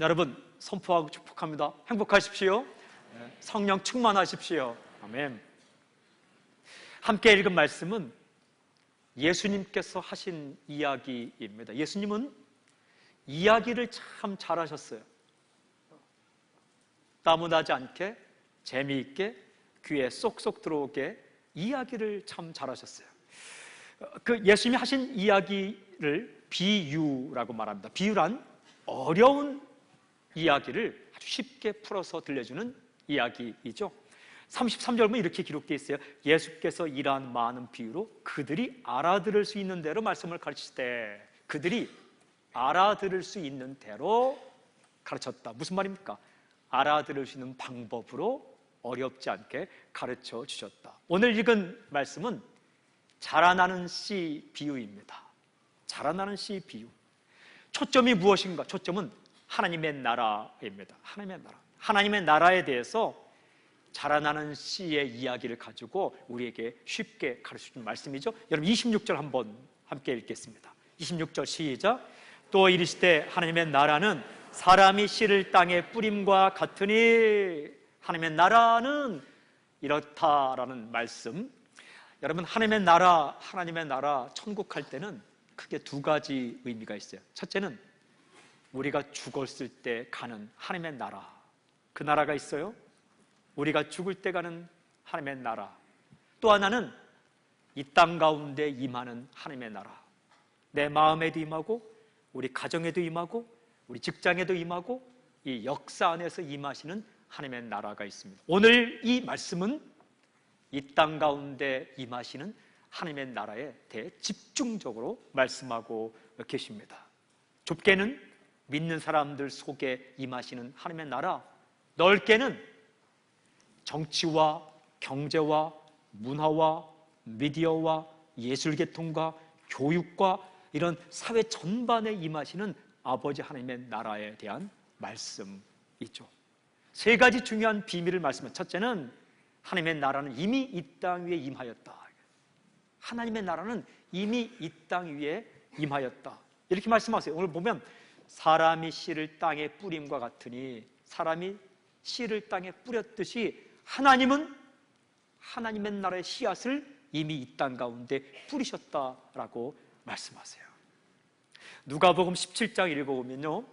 여러분 선포하고 축복합니다. 행복하십시오. 성령 충만하십시오. 아멘. 함께 읽은 말씀은 예수님께서 하신 이야기입니다. 예수님은 이야기를 참 잘하셨어요. 나무나지 않게 재미있게 귀에 쏙쏙 들어오게 이야기를 참 잘하셨어요. 그 예수님이 하신 이야기를 비유라고 말합니다. 비유란 어려운 이야기를 아주 쉽게 풀어서 들려주는 이야기이죠. 33절 보면 이렇게 기록되어 있어요. 예수께서 이러한 많은 비유로 그들이 알아들을 수 있는 대로 말씀을 가르치실 때, 그들이 알아들을 수 있는 대로 가르쳤다. 무슨 말입니까? 알아들을 수 있는 방법으로 어렵지 않게 가르쳐 주셨다. 오늘 읽은 말씀은 자라나는 씨 비유입니다. 자라나는 씨 비유. 초점이 무엇인가? 초점은 하나님의 나라입니다. 하나님의 나라. 하나님의 나라에 대해서 자라나는 씨의 이야기를 가지고 우리에게 쉽게 가르쳐주는 말씀이죠. 여러분 26절 한번 함께 읽겠습니다. 26절 시작. 또 이르시되 하나님의 나라는 사람이 씨를 땅에 뿌림과 같으니, 하나님의 나라는 이렇다라는 말씀. 여러분 하나님의 나라, 천국 갈 때는 크게 두 가지 의미가 있어요. 첫째는 우리가 죽었을 때 가는 하나님의 나라, 그 나라가 있어요. 우리가 죽을 때 가는 하나님의 나라. 또 하나는 이 땅 가운데 임하는 하나님의 나라. 내 마음에도 임하고 우리 가정에도 임하고 우리 직장에도 임하고 이 역사 안에서 임하시는 하나님의 나라가 있습니다. 오늘 이 말씀은 이 땅 가운데 임하시는 하나님의 나라에 대해 집중적으로 말씀하고 계십니다. 좁게는 믿는 사람들 속에 임하시는 하나님의 나라, 넓게는 정치와 경제와 문화와 미디어와 예술계통과 교육과 이런 사회 전반에 임하시는 아버지 하나님의 나라에 대한 말씀이죠. 세 가지 중요한 비밀을 말씀합니다. 첫째는 하나님의 나라는 이미 이 땅 위에 임하였다. 하나님의 나라는 이미 이 땅 위에 임하였다. 이렇게 말씀하세요. 오늘 보면 사람이 씨를 땅에 뿌림과 같으니, 사람이 씨를 땅에 뿌렸듯이 하나님은 하나님의 나라의 씨앗을 이미 이 땅 가운데 뿌리셨다라고 말씀하세요. 누가복음 17장 읽어보면요,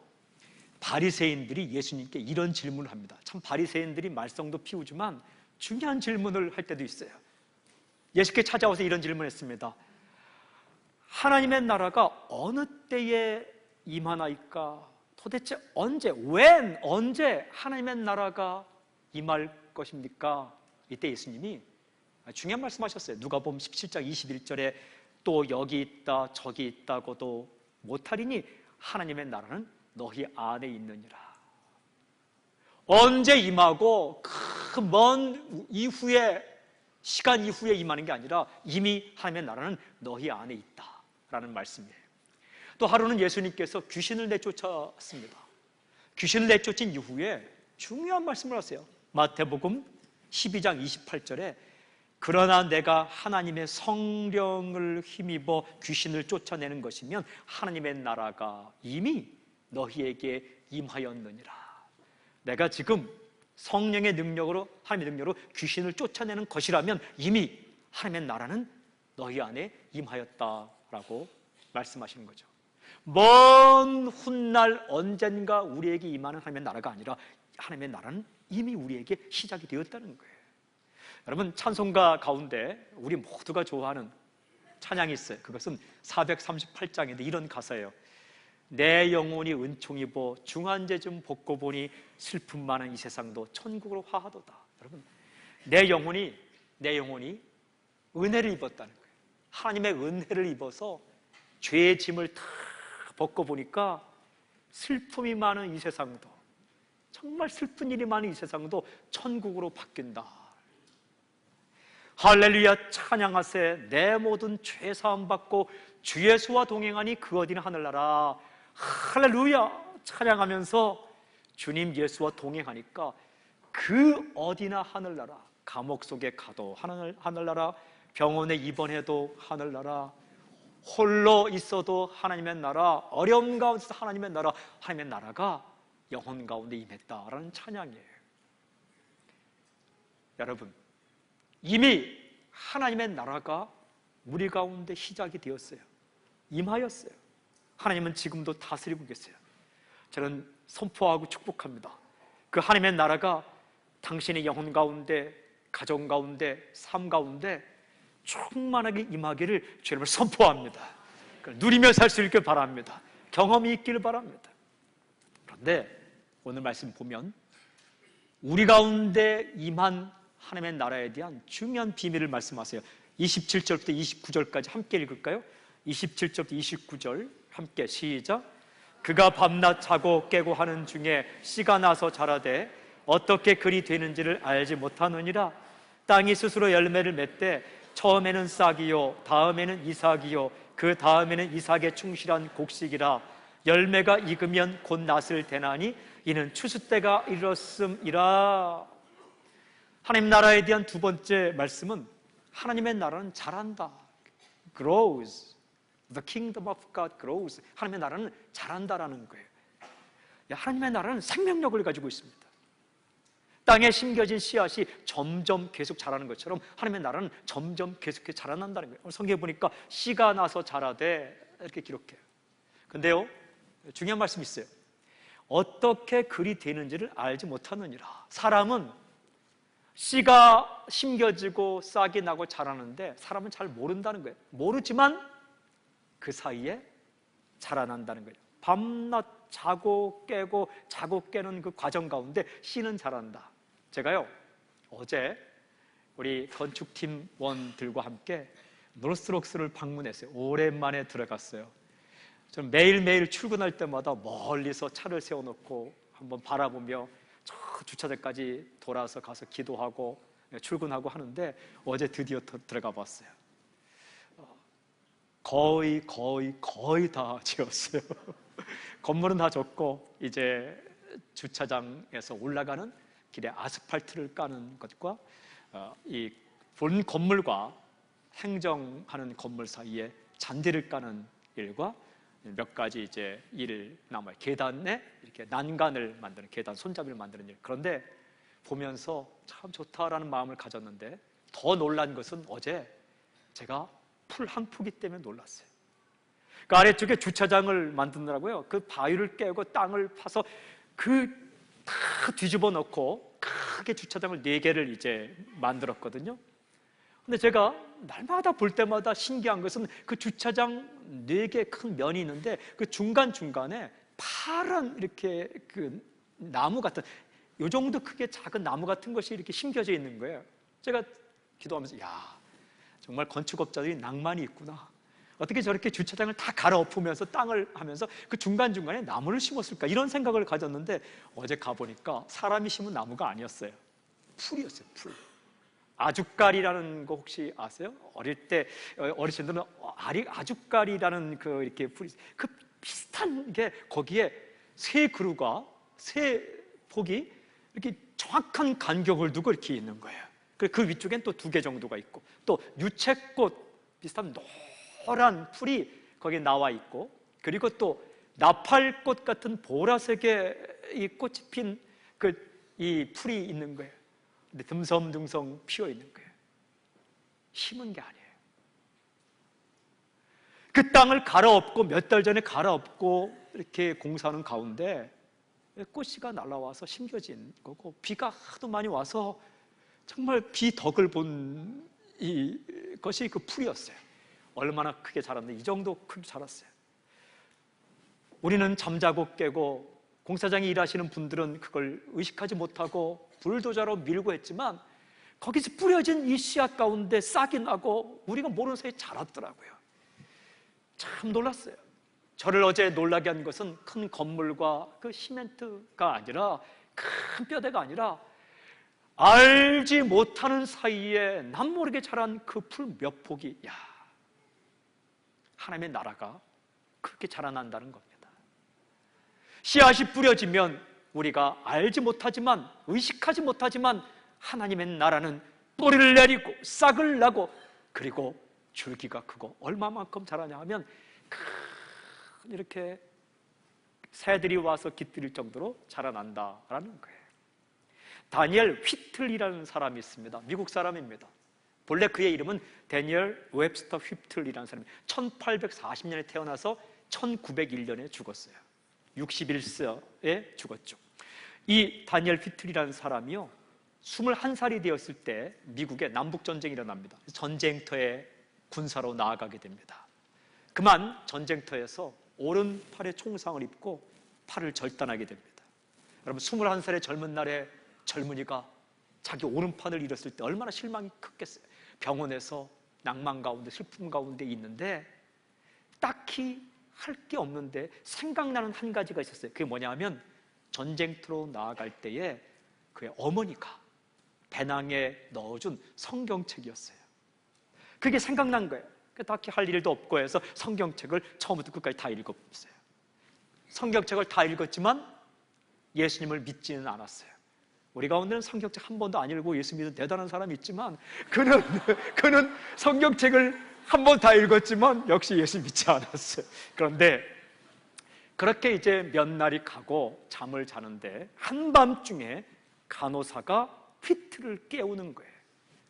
바리새인들이 예수님께 이런 질문을 합니다. 참 바리새인들이 말썽도 피우지만 중요한 질문을 할 때도 있어요. 예수께 찾아와서 이런 질문을 했습니다. 하나님의 나라가 어느 때에 임하나이까? 도대체 언제 하나님의 나라가 임할 것입니까? 이때 예수님이 중요한 말씀하셨어요. 누가복음 17장 21절에 또 여기 있다 저기 있다고도 못하리니 하나님의 나라는 너희 안에 있느니라. 언제 임하고 그 먼 이후에, 시간 이후에 임하는 게 아니라 이미 하나님의 나라는 너희 안에 있다라는 말씀이에요. 또 하루는 예수님께서 귀신을 내쫓았습니다. 귀신을 내쫓은 이후에 중요한 말씀을 하세요. 마태복음 12장 28절에 그러나 내가 하나님의 성령을 힘입어 귀신을 쫓아내는 것이면 하나님의 나라가 이미 너희에게 임하였느니라. 내가 지금 성령의 능력으로, 하나님의 능력으로 귀신을 쫓아내는 것이라면 이미 하나님의 나라는 너희 안에 임하였다라고 말씀하시는 거죠. 먼 훗날 언젠가 우리에게 임하는 하나님의 나라가 아니라 하나님의 나라는 이미 우리에게 시작이 되었다는 거예요. 여러분 찬송가 가운데 우리 모두가 좋아하는 찬양이 있어요. 그것은 438장인데 이런 가사예요. 내 영혼이 은총 입어 중한죄 좀 벗고 보니 슬픔 많은 이 세상도 천국으로 화하도다. 여러분 내 영혼이 은혜를 입었다는 거예요. 하나님의 은혜를 입어서 죄의 짐을 다 벗고 보니까 슬픔이 많은 이 세상도, 정말 슬픈 일이 많은 이 세상도 천국으로 바뀐다. 할렐루야 찬양하세. 내 모든 죄 사함 받고 주 예수와 동행하니 그 어디나 하늘나라. 할렐루야 찬양하면서 주님 예수와 동행하니까 그 어디나 하늘나라. 감옥 속에 가도 하늘나라, 병원에 입원해도 하늘나라, 홀로 있어도 하나님의 나라, 어려움 가운데서 하나님의 나라, 하나님의 나라가 영혼 가운데 임했다라는 찬양이에요. 여러분, 이미 하나님의 나라가 우리 가운데 시작이 되었어요. 임하였어요. 하나님은 지금도 다스리고 계세요. 저는 선포하고 축복합니다. 그 하나님의 나라가 당신의 영혼 가운데, 가정 가운데, 삶 가운데 충만하게 임하기를 주님을 선포합니다. 누리며 살 수 있길 바랍니다. 경험이 있길 바랍니다. 그런데 오늘 말씀 보면 우리 가운데 임한 하나님의 나라에 대한 중요한 비밀을 말씀하세요. 27절부터 29절까지 함께 읽을까요? 27절부터 29절 함께 시작. 그가 밤낮 자고 깨고 하는 중에 씨가 나서 자라되 어떻게 그리 되는지를 알지 못하느니라. 땅이 스스로 열매를 맺되 처음에는 싹이요 다음에는 이삭이요 그 다음에는 이삭의 충실한 곡식이라. 열매가 익으면 곧 낫을 대나니 이는 추수 때가 이르렀음이라. 하나님 나라에 대한 두 번째 말씀은 하나님의 나라는 자란다. grows. The kingdom of God grows. 하나님의 나라는 자란다라는 거예요. 하나님의 나라는 생명력을 가지고 있습니다. 땅에 심겨진 씨앗이 점점 계속 자라는 것처럼 하나님의 나라는 점점 계속해서 자라난다는 거예요. 성경에 보니까 씨가 나서 자라되 이렇게 기록해요. 근데요, 중요한 말씀이 있어요. 어떻게 그리 되는지를 알지 못하느니라. 사람은 씨가 심겨지고 싹이 나고 자라는데 사람은 잘 모른다는 거예요. 모르지만 그 사이에 자라난다는 거예요. 밤낮 자고 깨고 자고 깨는 그 과정 가운데 씨는 자란다. 제가요 어제 우리 건축팀원들과 함께 노스록스를 방문했어요. 오랜만에 들어갔어요. 저는 매일매일 출근할 때마다 멀리서 차를 세워놓고 한번 바라보며 저 주차장까지 돌아서 가서 기도하고 출근하고 하는데 어제 드디어 들어가 봤어요. 거의 다 지었어요. 건물은 다 졌고 이제 주차장에서 올라가는 길에 아스팔트를 까는 것과 이 본 건물과 행정하는 건물 사이에 잔디를 까는 일과 몇 가지 이제 일 남아요. 계단에 이렇게 난간을 만드는, 계단 손잡이를 만드는 일. 그런데 보면서 참 좋다라는 마음을 가졌는데 더 놀란 것은 어제 제가 풀 한 포기 때문에 놀랐어요. 그 아래쪽에 주차장을 만드느라고요, 그 바위를 깨고 땅을 파서 그 다 뒤집어 놓고 크게 주차장을 4개를 이제 만들었거든요. 근데 제가 날마다 볼 때마다 신기한 것은 그 주차장 4개 큰 면이 있는데 그 중간중간에 파란 이렇게 그 나무 같은, 요 정도 크기의 작은 나무 같은 것이 이렇게 심겨져 있는 거예요. 제가 기도하면서 야, 정말 건축업자들이 낭만이 있구나. 어떻게 저렇게 주차장을 다 갈아엎으면서 땅을 하면서 그 중간중간에 나무를 심었을까, 이런 생각을 가졌는데 어제 가보니까 사람이 심은 나무가 아니었어요. 풀이었어요. 풀. 아주까리라는 거 혹시 아세요? 어릴 때 어르신들은 아주까리라는 그 이렇게 풀이, 그 비슷한 게 거기에 새 그루가, 새 폭이 이렇게 정확한 간격을 두고 이렇게 있는 거예요. 그 위쪽엔 또 2개 정도가 있고, 또 유채꽃 비슷한 노란 풀이 거기에 나와 있고, 그리고 또 나팔꽃 같은 보라색의 이 꽃이 핀 이 풀이 있는 거예요. 근데 듬성듬성 피어 있는 거예요. 심은 게 아니에요. 그 땅을 갈아엎고 몇 달 전에 갈아엎고 이렇게 공사하는 가운데 꽃씨가 날아와서 심겨진 거고, 비가 하도 많이 와서 정말 비 덕을 본 것이 그 풀이었어요. 얼마나 크게 자랐는데 이 정도 크게 자랐어요. 우리는 잠자고 깨고, 공사장에 일하시는 분들은 그걸 의식하지 못하고 불도저로 밀고 했지만 거기서 뿌려진 이 씨앗 가운데 싹이 나고 우리가 모르는 사이에 자랐더라고요. 참 놀랐어요. 저를 어제 놀라게 한 것은 큰 건물과 그 시멘트가 아니라, 큰 뼈대가 아니라 알지 못하는 사이에 남 모르게 자란 그 풀 몇 폭이, 야, 하나님의 나라가 그렇게 자라난다는 겁니다. 씨앗이 뿌려지면 우리가 알지 못하지만, 의식하지 못하지만 하나님의 나라는 뿌리를 내리고 싹을 나고, 그리고 줄기가 크고 얼마만큼 자라냐 하면 큰 이렇게 새들이 와서 깃들일 정도로 자라난다라는 거예요. 다니엘 휘틀이라는 사람이 있습니다. 미국 사람입니다. 본래 그의 이름은 데니얼 웹스터 휘틀이라는 사람이에요. 1840년에 태어나서 1901년에 죽었어요. 61세에 죽었죠. 이 다니엘 휘틀이라는 사람이요, 21살이 되었을 때 미국에 남북전쟁이 일어납니다. 전쟁터에 군사로 나아가게 됩니다. 그만 전쟁터에서 오른팔에 총상을 입고 팔을 절단하게 됩니다. 여러분, 21살의 젊은 날에 젊은이가 자기 오른팔을 잃었을 때 얼마나 실망이 컸겠어요. 병원에서 낭만 가운데 슬픔 가운데 있는데 딱히 할 게 없는데 생각나는 한 가지가 있었어요. 그게 뭐냐면 전쟁터로 나아갈 때에 그의 어머니가 배낭에 넣어준 성경책이었어요. 그게 생각난 거예요. 딱히 할 일도 없고 해서 성경책을 처음부터 끝까지 다 읽었어요. 성경책을 다 읽었지만 예수님을 믿지는 않았어요. 우리 가운데는 성경책 한 번도 안 읽고 예수 믿는 대단한 사람이 있지만 그는 성경책을 한 번 다 읽었지만 역시 예수 믿지 않았어요. 그런데 그렇게 이제 몇 날이 가고 잠을 자는데 한밤중에 간호사가 휘트를 깨우는 거예요.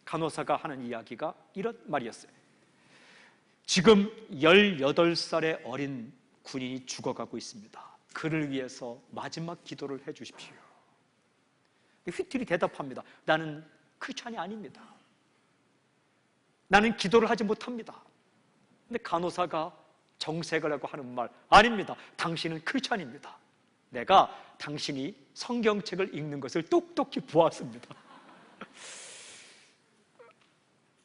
간호사가 하는 이야기가 이런 말이었어요. 지금 18살의 어린 군인이 죽어가고 있습니다. 그를 위해서 마지막 기도를 해 주십시오. 휘틀이 대답합니다. 나는 크리스찬이 아닙니다. 나는 기도를 하지 못합니다. 근데 간호사가 정색을 하고 하는 말, 아닙니다. 당신은 크리스찬입니다. 내가 당신이 성경책을 읽는 것을 똑똑히 보았습니다.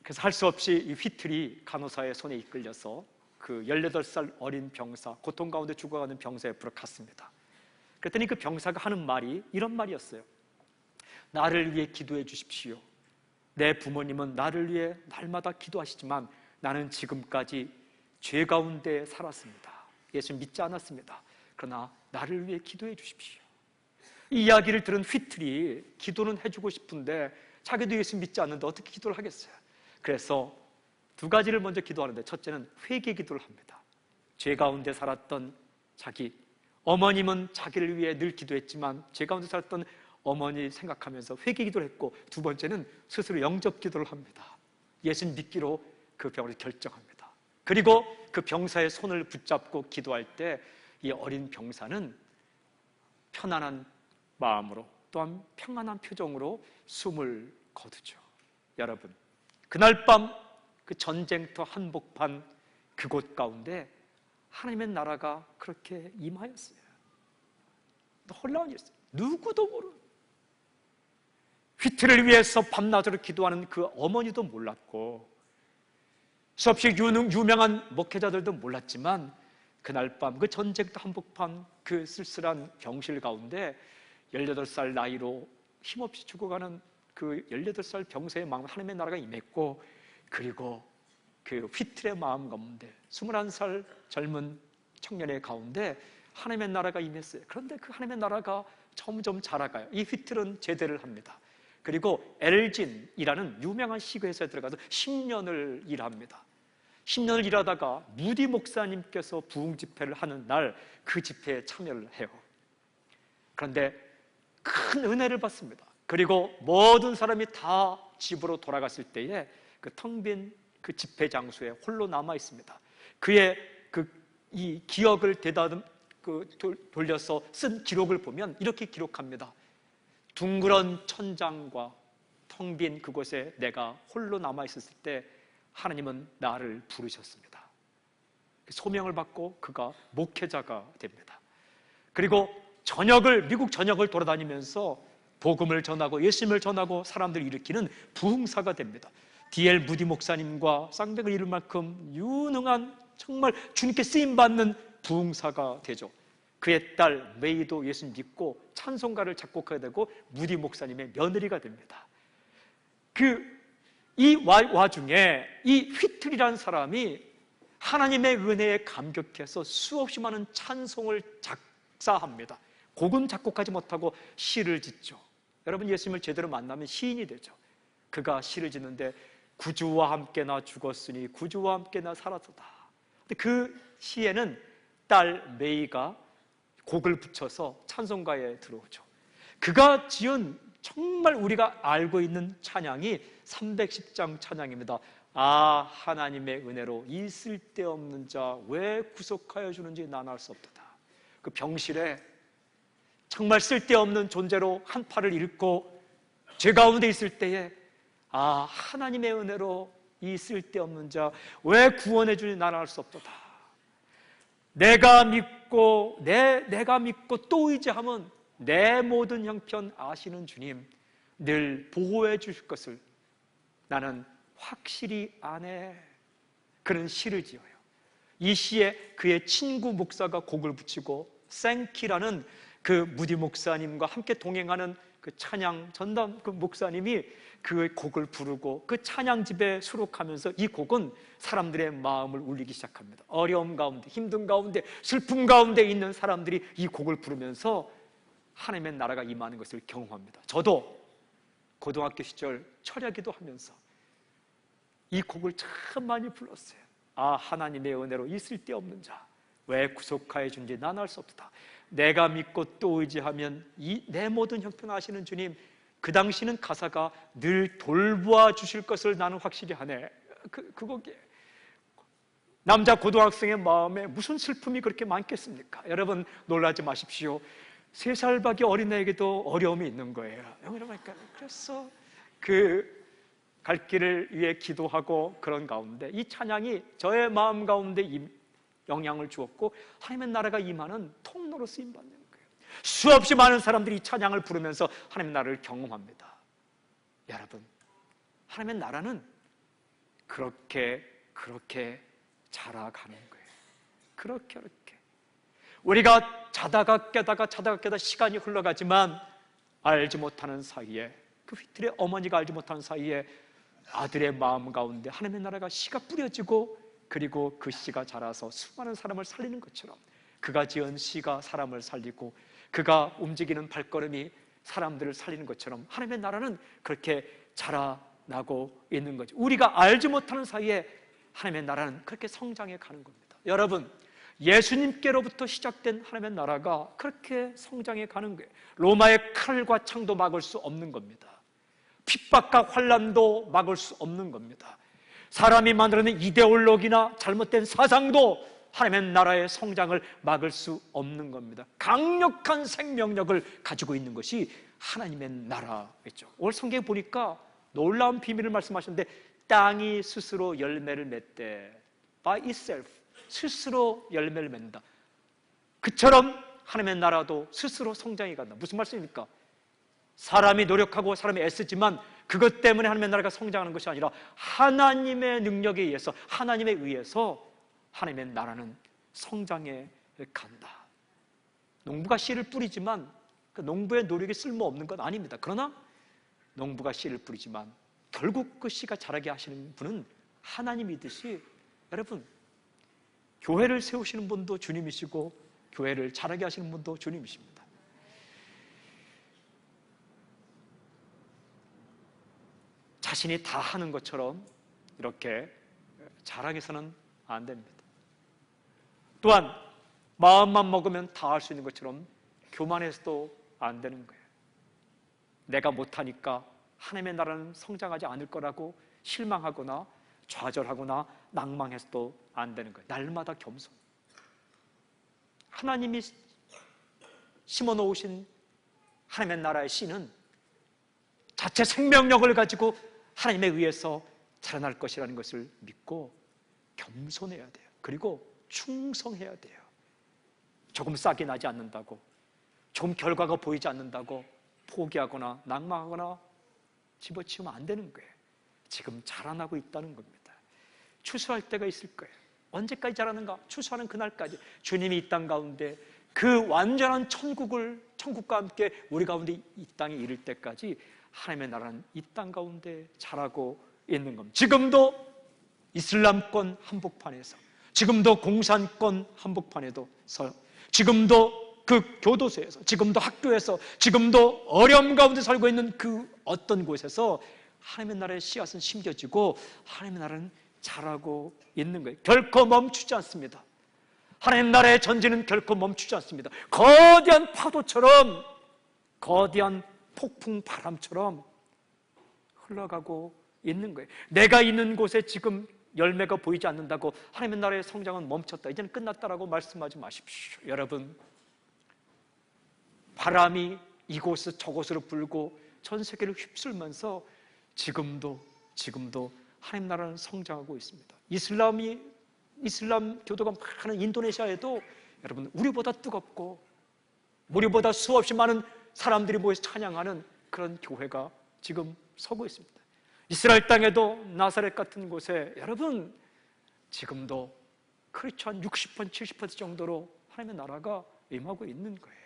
그래서 할 수 없이 이 휘틀이 간호사의 손에 이끌려서 그 18살 어린 병사, 고통 가운데 죽어가는 병사 옆으로 갔습니다. 그랬더니 그 병사가 하는 말이 이런 말이었어요. 나를 위해 기도해 주십시오. 내 부모님은 나를 위해 날마다 기도하시지만 나는 지금까지 죄 가운데 살았습니다. 예수 믿지 않았습니다. 그러나 나를 위해 기도해 주십시오. 이 이야기를 들은 휘틀이 기도는 해주고 싶은데 자기도 예수 믿지 않는데 어떻게 기도를 하겠어요? 그래서 두 가지를 먼저 기도하는데, 첫째는 회개 기도를 합니다. 죄 가운데 살았던 자기, 어머님은 자기를 위해 늘 기도했지만 죄 가운데 살았던 어머니 생각하면서 회개 기도를 했고, 두 번째는 스스로 영접 기도를 합니다. 예수 믿기로 그 병을 결정합니다. 그리고 그 병사의 손을 붙잡고 기도할 때 이 어린 병사는 편안한 마음으로 또한 평안한 표정으로 숨을 거두죠. 여러분, 그날 밤 그 전쟁터 한복판 그곳 가운데 하나님의 나라가 그렇게 임하였어요. 놀라운 일이었어요. 누구도 모르는, 휘틀을 위해서 밤낮으로 기도하는 그 어머니도 몰랐고 수없이 유명한 목회자들도 몰랐지만 그날 밤 그 전쟁터 한복판 그 쓸쓸한 병실 가운데 18살 나이로 힘없이 죽어가는 그 18살 병사의 마음, 하나님의 나라가 임했고, 그리고 그 휘틀의 마음 가운데 21살 젊은 청년의 가운데 하나님의 나라가 임했어요. 그런데 그 하나님의 나라가 점점 자라가요. 이 휘틀은 제대를 합니다. 그리고 엘진이라는 유명한 시교회사에 들어가서 10년을 일합니다. 10년을 일하다가 무디 목사님께서 부흥 집회를 하는 날 그 집회에 참여를 해요. 그런데 큰 은혜를 받습니다. 그리고 모든 사람이 다 집으로 돌아갔을 때에 그 텅 빈 그 집회 장소에 홀로 남아 있습니다. 그의 이 기억을 돌려서 쓴 기록을 보면 이렇게 기록합니다. 둥그런 천장과 텅 빈 그곳에 내가 홀로 남아 있었을 때 하나님은 나를 부르셨습니다. 소명을 받고 그가 목회자가 됩니다. 그리고 미국 전역을 돌아다니면서 복음을 전하고 예수님을 전하고 사람들을 일으키는 부흥사가 됩니다. D.L. 무디 목사님과 쌍벽을 이룰 만큼 유능한, 정말 주님께 쓰임받는 부흥사가 되죠. 그의 딸 메이도 예수 믿고 찬송가를 작곡하게 되고 무디 목사님의 며느리가 됩니다. 이 와중에 이 휘틀이라는 사람이 하나님의 은혜에 감격해서 수없이 많은 찬송을 작사합니다. 곡은 작곡하지 못하고 시를 짓죠. 여러분, 예수님을 제대로 만나면 시인이 되죠. 그가 시를 짓는데 구주와 함께 나 죽었으니 구주와 함께 나 살았도다. 근데 그 시에는 딸 메이가 곡을 붙여서 찬송가에 들어오죠. 그가 지은 정말 우리가 알고 있는 찬양이 310장 찬양입니다. 아, 하나님의 은혜로 이 쓸데없는 자 왜 구속하여 주는지 난 알 수 없도다. 그 병실에 정말 쓸데없는 존재로 한 팔을 잃고 죄 가운데 있을 때에 아, 하나님의 은혜로 이 쓸데없는 자 왜 구원해 주는지 난 알 수 없도다. 내가 믿고 또 의지하면 내 모든 형편 아시는 주님 늘 보호해 주실 것을 나는 확실히 아네. 그런 시를 지어요. 이 시에 그의 친구 목사가 곡을 붙이고 생키라는 그 무디 목사님과 함께 동행하는 그 찬양 전담 그 목사님이 그 곡을 부르고 그 찬양집에 수록하면서 이 곡은 사람들의 마음을 울리기 시작합니다. 어려움 가운데, 힘든 가운데, 슬픔 가운데 있는 사람들이 이 곡을 부르면서 하나님의 나라가 임하는 것을 경험합니다. 저도 고등학교 시절 철야기도 하면서 이 곡을 참 많이 불렀어요. 아, 하나님의 은혜로 이 쓸데없는 자 왜 구속하여 준지 난 알 수 없다. 내가 믿고 또 의지하면 내 모든 형편 아시는 주님, 그 당시는 가사가 늘 돌보아 주실 것을 나는 확실히 하네. 그 곡에 남자 고등학생의 마음에 무슨 슬픔이 그렇게 많겠습니까? 여러분 놀라지 마십시오. 3살밖에 어린애에게도 어려움이 있는 거예요. 여러분, 그래서 그 갈 길을 위해 기도하고 그런 가운데 이 찬양이 저의 마음 가운데 영향을 주었고 하나님의 나라가 임하는 통로로 쓰임받는 거예요. 수없이 많은 사람들이 이 찬양을 부르면서 하나님의 나라를 경험합니다. 여러분, 하나님의 나라는 그렇게 자라가는 거예요. 그렇게 우리가 자다가 깨다가 시간이 흘러가지만 알지 못하는 사이에 그 휘틀의 어머니가 알지 못하는 사이에 아들의 마음 가운데 하나님의 나라가 씨가 뿌려지고 그리고 그 씨가 자라서 수많은 사람을 살리는 것처럼 그가 지은 씨가 사람을 살리고 그가 움직이는 발걸음이 사람들을 살리는 것처럼 하나님의 나라는 그렇게 자라나고 있는 거죠. 우리가 알지 못하는 사이에 하나님의 나라는 그렇게 성장해 가는 겁니다. 여러분, 예수님께로부터 시작된 하나님의 나라가 그렇게 성장해 가는 거예요. 로마의 칼과 창도 막을 수 없는 겁니다. 핍박과 환난도 막을 수 없는 겁니다. 사람이 만들어낸 이데올로기나 잘못된 사상도 하나님의 나라의 성장을 막을 수 없는 겁니다. 강력한 생명력을 가지고 있는 것이 하나님의 나라겠죠. 오늘 성경에 보니까 놀라운 비밀을 말씀하셨는데 땅이 스스로 열매를 맺되 by itself 스스로 열매를 맺는다. 그처럼 하나님의 나라도 스스로 성장해 간다. 무슨 말씀입니까? 사람이 노력하고 사람이 애쓰지만 그것 때문에 하나님의 나라가 성장하는 것이 아니라 하나님의 능력에 의해서 하나님에 의해서 하나님의 나라는 성장해 간다. 농부가 씨를 뿌리지만 그 농부의 노력이 쓸모없는 건 아닙니다. 그러나 농부가 씨를 뿌리지만 결국 그 씨가 자라게 하시는 분은 하나님이듯이 여러분, 교회를 세우시는 분도 주님이시고 교회를 자라게 하시는 분도 주님이십니다. 자신이 다 하는 것처럼 이렇게 자랑해서는 안 됩니다. 또한 마음만 먹으면 다 할 수 있는 것처럼 교만해서도 안 되는 거예요. 내가 못하니까 하나님의 나라는 성장하지 않을 거라고 실망하거나 좌절하거나 낭망해서도 안 되는 거예요. 날마다 겸손. 하나님이 심어놓으신 하나님의 나라의 씨는 자체 생명력을 가지고 하나님에 의해서 자라날 것이라는 것을 믿고 겸손해야 돼요. 그리고 충성해야 돼요. 조금 싹이 나지 않는다고, 조금 결과가 보이지 않는다고 포기하거나 낭망하거나 집어치우면 안 되는 거예요. 지금 자라나고 있다는 겁니다. 추수할 때가 있을 거예요. 언제까지 자라는가? 추수하는 그날까지 주님이 이 땅 가운데 그 완전한 천국과 함께 우리 가운데 이 땅에 이를 때까지 하나님의 나라는 이 땅 가운데 자라고 있는 겁니다. 지금도 이슬람권 한복판에서, 지금도 공산권 한복판에도 지금도 그 교도소에서, 지금도 학교에서, 지금도 어려움 가운데 살고 있는 그 어떤 곳에서 하나님의 나라의 씨앗은 심겨지고 하나님의 나라는 자라고 있는 거예요. 결코 멈추지 않습니다. 하나님 나라의 전진은 결코 멈추지 않습니다. 거대한 파도처럼, 거대한 폭풍 바람처럼 흘러가고 있는 거예요. 내가 있는 곳에 지금 열매가 보이지 않는다고 하나님의 나라의 성장은 멈췄다, 이제는 끝났다라고 말씀하지 마십시오. 여러분, 바람이 이곳에서 저곳으로 불고 전 세계를 휩쓸면서 지금도 하나님 나라는 성장하고 있습니다. 이슬람 교도가 많은 인도네시아에도 여러분, 우리보다 뜨겁고 우리보다 수없이 많은 사람들이 모여서 찬양하는 그런 교회가 지금 서고 있습니다. 이스라엘 땅에도 나사렛 같은 곳에 여러분, 지금도 그렇죠, 한 60%, 70% 정도로 하나님의 나라가 임하고 있는 거예요.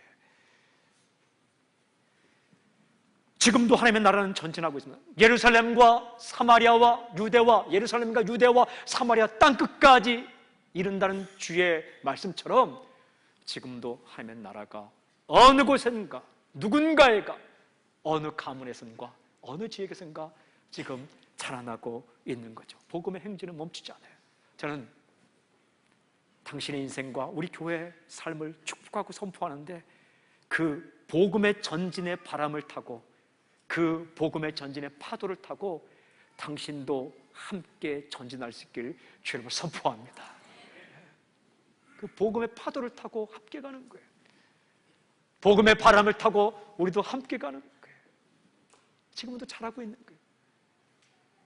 지금도 하나님의 나라는 전진하고 있습니다. 예루살렘과 사마리아와 유대와, 예루살렘과 유대와 사마리아 땅끝까지 이른다는 주의 말씀처럼 지금도 하나님의 나라가 어느 곳엔가, 누군가에가, 어느 가문에선가, 어느 지역에선가 지금 자라나고 있는 거죠. 복음의 행진은 멈추지 않아요. 저는 당신의 인생과 우리 교회의 삶을 축복하고 선포하는데, 그 복음의 전진의 바람을 타고, 그 복음의 전진의 파도를 타고 당신도 함께 전진할 수 있길 주님을 선포합니다. 그 복음의 파도를 타고 함께 가는 거예요. 복음의 바람을 타고 우리도 함께 가는 거예요. 지금도 잘하고 있는 거예요.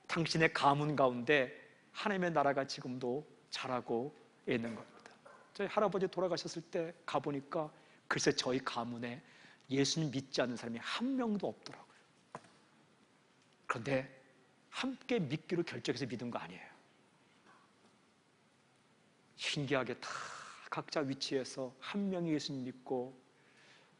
당신의 가문 가운데 하나님의 나라가 지금도 자라고 있는 겁니다. 저희 할아버지 돌아가셨을 때 가보니까 글쎄 저희 가문에 예수님 믿지 않는 사람이 한 명도 없더라고요. 그런데 함께 믿기로 결정해서 믿은 거 아니에요. 신기하게 다 각자 위치에서 한 명이 예수님 믿고,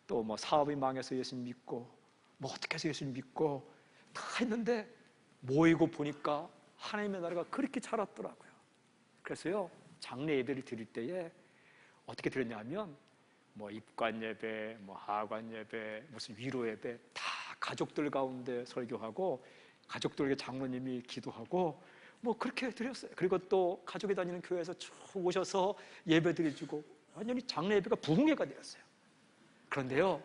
또 뭐 사업이 망해서 예수님 믿고, 뭐 어떻게 해서 예수님 믿고 다 했는데 모이고 보니까 하나님의 나라가 그렇게 자랐더라고요. 그래서요, 장례 예배를 드릴 때에 어떻게 드렸냐면, 뭐 입관 예배, 뭐 하관 예배, 무슨 위로 예배 다 가족들 가운데 설교하고 가족들에게 장로님이 기도하고 뭐 그렇게 드렸어요. 그리고 또 가족이 다니는 교회에서 쭉 오셔서 예배 드려주고, 완전히 장례 예배가 부흥회가 되었어요. 그런데요,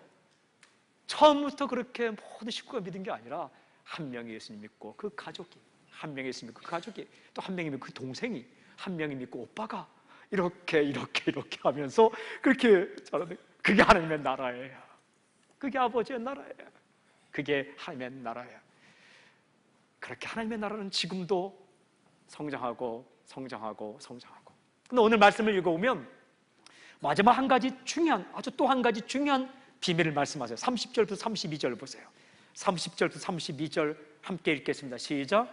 처음부터 그렇게 모든 식구가 믿은 게 아니라 한 명이 예수님 믿고 그 가족이, 한 명이 예수님 믿고 그 가족이, 또 한 명이 믿고 그 동생이, 한 명이 믿고 오빠가 이렇게 하면서 그렇게 자라는, 그게 하나님의 나라예요. 그게 아버지의 나라예요. 그게 하나님의 나라예요. 그렇게 하나님의 나라는 지금도 성장하고. 근데 오늘 말씀을 읽어보면 마지막 한 가지 중요한, 아주 또 한 가지 중요한 비밀을 말씀하세요. 30절부터 32절 보세요. 30절부터 32절 함께 읽겠습니다. 시작.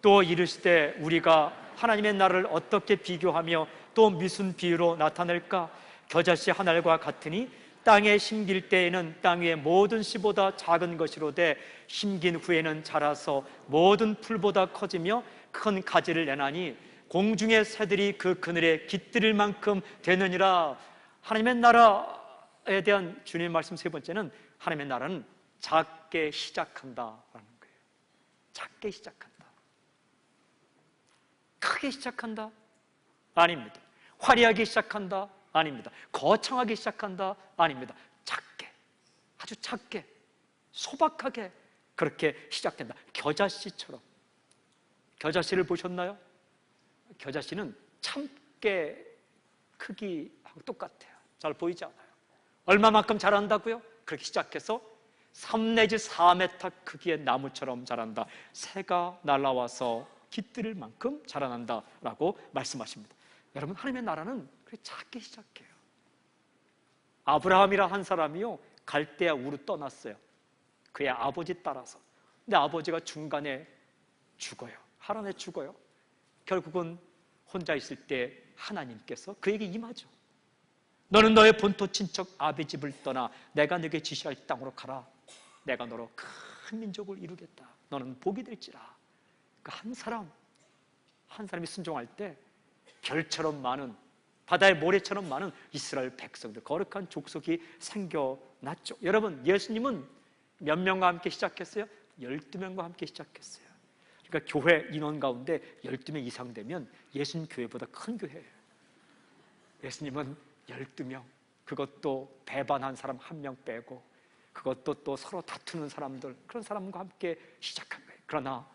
또 이르시되 우리가 하나님의 나라를 어떻게 비교하며 또 무슨 비유로 나타낼까? 겨자씨 한 알과 같으니 땅에 심길 때에는 땅 위의 모든 씨보다 작은 것이로되 심긴 후에는 자라서 모든 풀보다 커지며 큰 가지를 내나니 공중의 새들이 그 그늘에 깃들일 만큼 되느니라. 하나님의 나라에 대한 주님의 말씀 세 번째는, 하나님의 나라는 작게 시작한다라는 거예요. 작게 시작한다. 크게 시작한다? 아닙니다. 화려하게 시작한다? 아닙니다. 거창하게 시작한다? 아닙니다. 작게, 아주 작게, 소박하게 그렇게 시작된다. 겨자씨처럼. 겨자씨를 보셨나요? 겨자씨는 참깨 크기하고 똑같아요. 잘 보이지 않아요. 얼마만큼 자란다고요? 그렇게 시작해서 3 내지 4m 크기의 나무처럼 자란다. 새가 날아와서 깃들일 만큼 자라난다라고 말씀하십니다. 여러분, 하나님의 나라는 그렇게 작게 시작해요. 아브라함이라 한 사람이요, 갈대아 우르 떠났어요. 그의 아버지 따라서. 근데 아버지가 중간에 죽어요. 하란에 죽어요. 결국은 혼자 있을 때 하나님께서 그에게 임하죠. 너는 너의 본토 친척 아비 집을 떠나 내가 네게 지시할 땅으로 가라. 내가 너로 큰 민족을 이루겠다. 너는 복이 될지라. 그 한 사람이 순종할 때 별처럼 많은, 바다의 모래처럼 많은 이스라엘 백성들, 거룩한 족속이 생겨났죠. 여러분, 예수님은 몇 명과 함께 시작했어요? 12명과 함께 시작했어요. 그러니까 교회 인원 가운데 12명 이상 되면 예수님 교회보다 큰 교회예요. 예수님은 12명, 그것도 배반한 사람 1명 빼고, 그것도 또 서로 다투는 사람들, 그런 사람과 함께 시작한 거예요. 그러나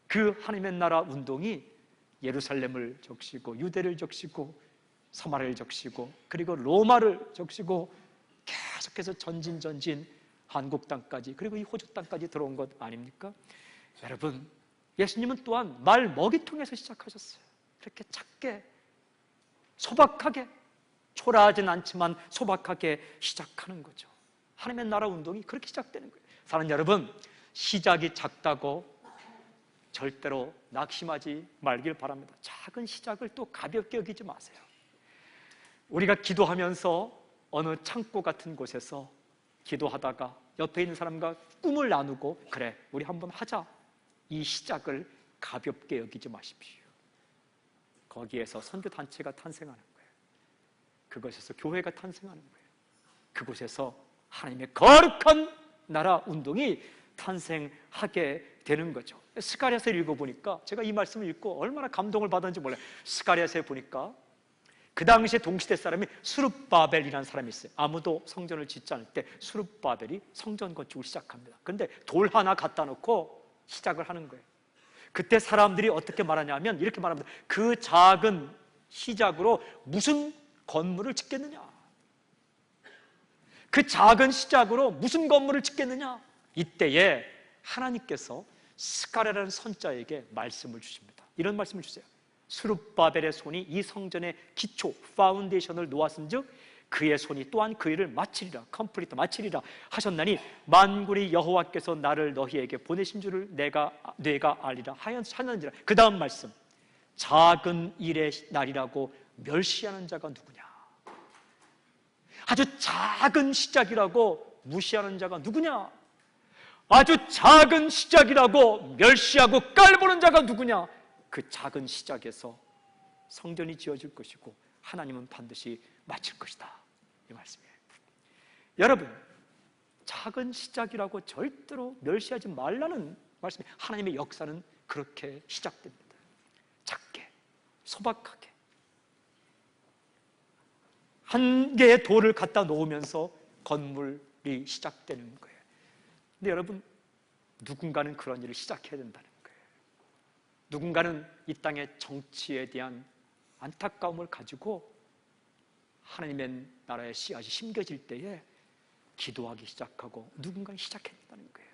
그 하나님의 나라 운동이 예루살렘을 적시고 유대를 적시고 서마를 적시고 그리고 로마를 적시고 계속해서 전진 한국 땅까지, 그리고 이 호주 땅까지 들어온 것 아닙니까? 여러분, 예수님은 또한 말 먹이통에서 시작하셨어요. 그렇게 작게, 소박하게, 초라하진 않지만 소박하게 시작하는 거죠. 하나님의 나라 운동이 그렇게 시작되는 거예요. 사랑하는 여러분, 시작이 작다고 절대로 낙심하지 말길 바랍니다. 작은 시작을 또 가볍게 여기지 마세요. 우리가 기도하면서 어느 창고 같은 곳에서 기도하다가 옆에 있는 사람과 꿈을 나누고, 그래, 우리 한번 하자, 이 시작을 가볍게 여기지 마십시오. 거기에서 선교단체가 탄생하는 거예요. 그곳에서 교회가 탄생하는 거예요. 그곳에서 하나님의 거룩한 나라 운동이 탄생하게 되는 거죠. 스가랴서를 읽어보니까, 제가 이 말씀을 읽고 얼마나 감동을 받았는지 몰라요. 스가랴서에 보니까 그 당시에 동시대 사람이 수룹바벨이라는 사람이 있어요. 아무도 성전을 짓지 않을 때 수룹바벨이 성전 건축을 시작합니다. 그런데 돌 하나 갖다 놓고 시작을 하는 거예요. 그때 사람들이 어떻게 말하냐면 이렇게 말합니다. 그 작은 시작으로 무슨 건물을 짓겠느냐? 그 작은 시작으로 무슨 건물을 짓겠느냐? 이때에 하나님께서 스가랴라는 선자에게 말씀을 주십니다. 이런 말씀을 주세요. 수룹바벨의 손이 이 성전의 기초, 파운데이션을 놓았은즉 그의 손이 또한 그 일을 마치리라, 컴플리트 마치리라 하셨나니 만군의 여호와께서 나를 너희에게 보내신 줄을 내가 알리라 하였느니라. 그 다음 말씀, 작은 일의 날이라고 멸시하는 자가 누구냐? 아주 작은 시작이라고 무시하는 자가 누구냐? 아주 작은 시작이라고 멸시하고 깔보는 자가 누구냐? 그 작은 시작에서 성전이 지어질 것이고 하나님은 반드시 마칠 것이다, 이 말씀이에요. 여러분, 작은 시작이라고 절대로 멸시하지 말라는 말씀이에요. 하나님의 역사는 그렇게 시작됩니다. 작게, 소박하게 한 개의 돌을 갖다 놓으면서 건물이 시작되는 거예요. 근데 여러분, 누군가는 그런 일을 시작해야 된다는 거예요. 누군가는 이 땅의 정치에 대한 안타까움을 가지고 하나님의 나라의 씨앗이 심겨질 때에 기도하기 시작하고 누군가는 시작했다는 거예요.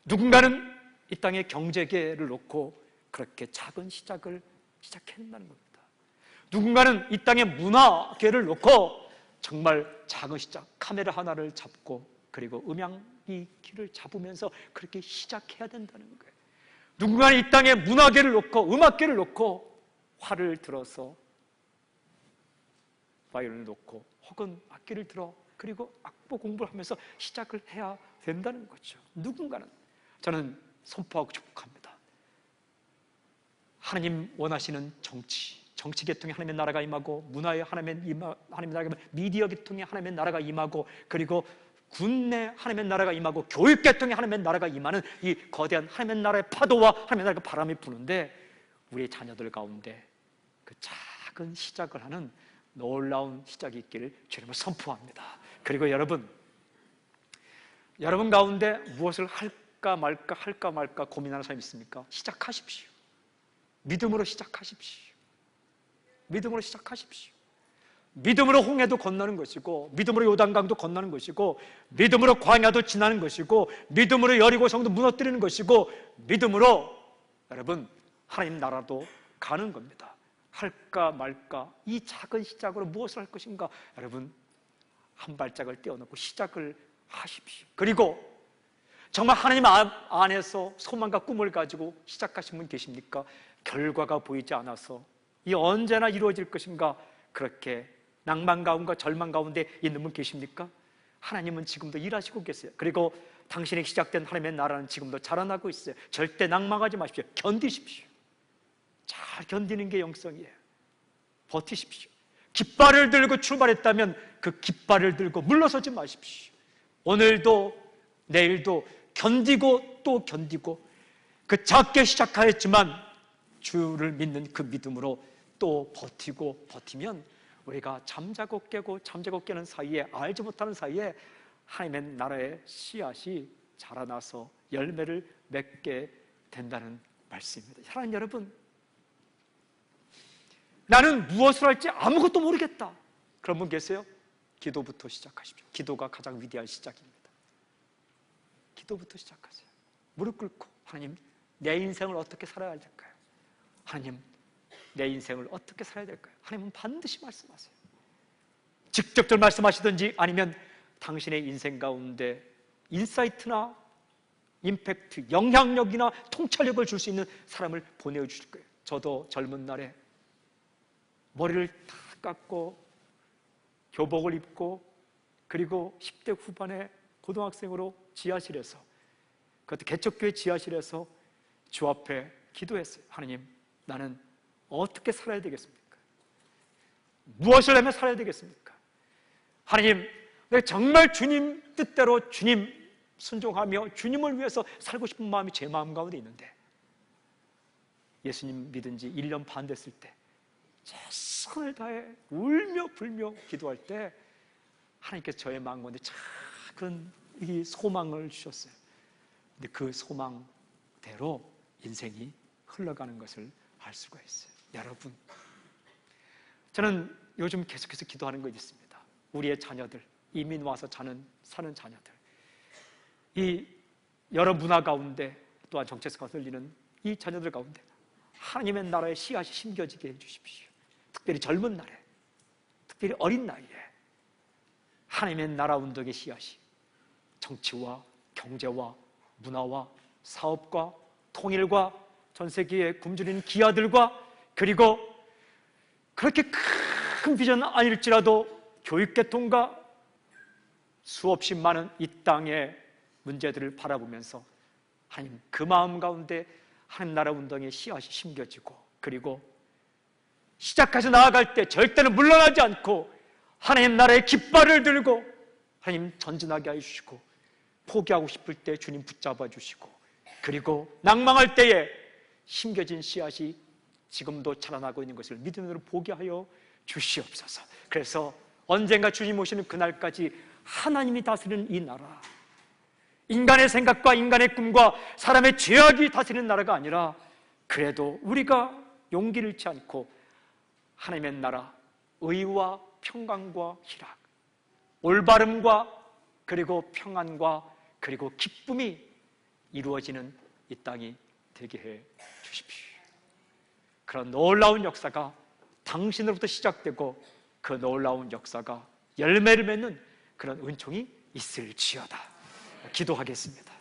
누군가는 이 땅의 경제계를 놓고 그렇게 작은 시작을 시작했다는 겁니다. 누군가는 이 땅의 문화계를 놓고 정말 작은 시작, 카메라 하나를 잡고 그리고 음향기를 잡으면서 그렇게 시작해야 된다는 거예요. 누군가는 이 땅의 문화계를 놓고 음악계를 놓고 활을 들어서 바이올린을 놓고 혹은 악기를 들어 그리고 악보 공부를 하면서 시작을 해야 된다는 거죠. 누군가는, 저는 선포하고 축복합니다. 하나님 원하시는 정치 계통에 하나님의 나라가 임하고, 문화에 하나님의 나라가 임하고, 미디어 계통에 하나님의 나라가 임하고, 그리고 군내 하나님의 나라가 임하고, 교육 계통에 하나님의 나라가 임하는 이 거대한 하나님의 나라의 파도와 하나님의 나라의 바람이 부는데, 우리 자녀들 가운데 그 작은 시작을 하는 놀라운 시작이 있기를 주님을 선포합니다. 그리고 여러분 가운데 무엇을 할까 말까 고민하는 사람이 있습니까? 시작하십시오. 믿음으로 시작하십시오. 믿음으로 시작하십시오. 믿음으로 홍해도 건너는 것이고, 믿음으로 요단강도 건너는 것이고, 믿음으로 광야도 지나는 것이고, 믿음으로 여리고성도 무너뜨리는 것이고, 믿음으로 여러분 하나님 나라도 가는 겁니다. 할까 말까, 이 작은 시작으로 무엇을 할 것인가, 여러분 한 발짝을 떼어놓고 시작을 하십시오. 그리고 정말 하나님 안에서 소망과 꿈을 가지고 시작하신 분 계십니까? 결과가 보이지 않아서 이 언제나 이루어질 것인가, 그렇게 낭만 가운데 절망 가운데 있는 분 계십니까? 하나님은 지금도 일하시고 계세요. 그리고 당신의 시작된 하나님의 나라는 지금도 자라나고 있어요. 절대 낭망하지 마십시오. 견디십시오. 잘 견디는 게 영성이에요. 버티십시오. 깃발을 들고 출발했다면 그 깃발을 들고 물러서지 마십시오. 오늘도 내일도 견디고 또 견디고, 그 작게 시작하였지만 주를 믿는 그 믿음으로 또 버티고 버티면 우리가 잠자고 깨고 잠자고 깨는 사이에, 알지 못하는 사이에 하나님의 나라의 씨앗이 자라나서 열매를 맺게 된다는 말씀입니다. 사랑하는 여러분, 나는 무엇을 할지 아무것도 모르겠다, 그런 분 계세요? 기도부터 시작하십시오. 기도가 가장 위대한 시작입니다. 기도부터 시작하세요. 무릎 꿇고, 하나님, 내 인생을 어떻게 살아야 될까요? 하나님, 내 인생을 어떻게 살아야 될까요? 하나님은 반드시 말씀하세요. 직접적으로 말씀하시든지 아니면 당신의 인생 가운데 인사이트나 임팩트, 영향력이나 통찰력을 줄 수 있는 사람을 보내주실 거예요. 저도 젊은 날에 머리를 다 깎고 교복을 입고, 그리고 10대 후반에 고등학생으로 지하실에서, 그것도 개척교회 지하실에서 주 앞에 기도했어요. 하나님, 나는 어떻게 살아야 되겠습니까? 무엇을 하며 살아야 되겠습니까? 하나님, 내가 정말 주님 뜻대로 주님 순종하며 주님을 위해서 살고 싶은 마음이 제 마음 가운데 있는데, 예수님 믿은 지 1년 반 됐을 때 최선을 다해 울며 불며 기도할 때 하나님께서 저의 마음 가운데 작은 이 소망을 주셨어요. 근데 그 소망대로 인생이 흘러가는 것을 알 수가 있어요. 여러분, 저는 요즘 계속해서 기도하는 거 있습니다. 우리의 자녀들, 이민 와서 사는 자녀들, 이 여러 문화 가운데 또한 정체성가 들리는 이 자녀들 가운데 하나님의 나라의 씨앗이 심겨지게 해주십시오. 특별히 젊은 날에, 특별히 어린 나이에 하나님의 나라 운동의 씨앗이 정치와 경제와 문화와 사업과 통일과 전 세계에 굶주린 기아들과, 그리고 그렇게 큰 비전은 아닐지라도 교육계통과 수없이 많은 이 땅의 문제들을 바라보면서 하나님, 그 마음 가운데 하나님 나라 운동의 씨앗이 심겨지고, 그리고 시작해서 나아갈 때 절대는 물러나지 않고 하나님 나라의 깃발을 들고 하나님 전진하게 해주시고, 포기하고 싶을 때 주님 붙잡아 주시고, 그리고 낭망할 때에 심겨진 씨앗이 지금도 자라나고 있는 것을 믿음으로 보게 하여 주시옵소서. 그래서 언젠가 주님 오시는 그날까지 하나님이 다스리는 이 나라, 인간의 생각과 인간의 꿈과 사람의 죄악이 다스리는 나라가 아니라, 그래도 우리가 용기를 잃지 않고 하나님의 나라, 의와 평강과 희락, 올바름과 그리고 평안과 그리고 기쁨이 이루어지는 이 땅이 되게 해 주십시오. 그런 놀라운 역사가 당신으로부터 시작되고 그 놀라운 역사가 열매를 맺는 그런 은총이 있을지어다. 기도하겠습니다.